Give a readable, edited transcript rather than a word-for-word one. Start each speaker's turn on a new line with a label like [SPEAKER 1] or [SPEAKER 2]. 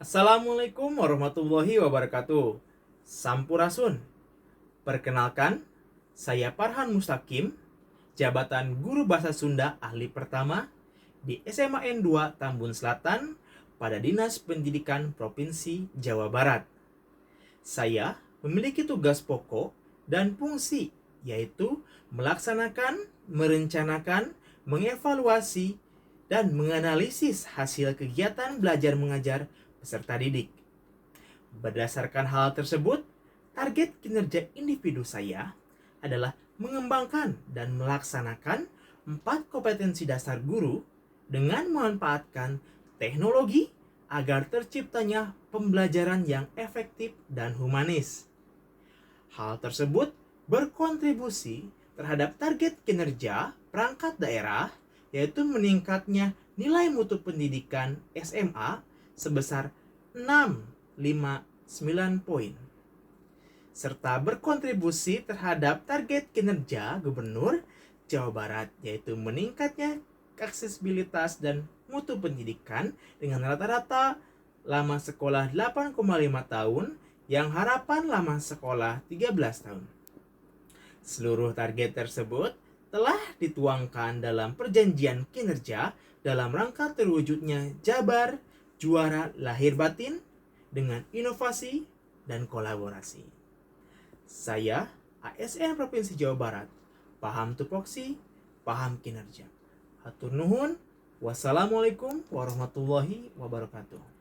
[SPEAKER 1] Assalamualaikum warahmatullahi wabarakatuh. Sampurasun. Perkenalkan, saya Farhan Mustaqim, jabatan Guru Bahasa Sunda Ahli Pertama di SMA N2 Tambun Selatan pada Dinas Pendidikan Provinsi Jawa Barat. Saya memiliki tugas pokok dan fungsi, yaitu melaksanakan, merencanakan, mengevaluasi, dan menganalisis hasil kegiatan belajar mengajar peserta didik. Berdasarkan hal tersebut, target kinerja individu saya adalah mengembangkan dan melaksanakan 4 kompetensi dasar guru dengan memanfaatkan teknologi agar terciptanya pembelajaran yang efektif dan humanis. Hal tersebut berkontribusi terhadap target kinerja perangkat daerah, yaitu meningkatnya nilai mutu pendidikan SMA sebesar 659 poin, serta berkontribusi terhadap target kinerja Gubernur Jawa Barat, yaitu meningkatnya aksesibilitas dan mutu pendidikan dengan rata-rata lama sekolah 8,5 tahun yang harapan lama sekolah 13 tahun. Seluruh target tersebut telah dituangkan dalam perjanjian kinerja dalam rangka terwujudnya Jabar Juara Lahir Batin dengan inovasi dan kolaborasi. Saya, ASN Provinsi Jawa Barat, paham tupoksi, paham kinerja. Hatur nuhun. Wassalamualaikum warahmatullahi wabarakatuh.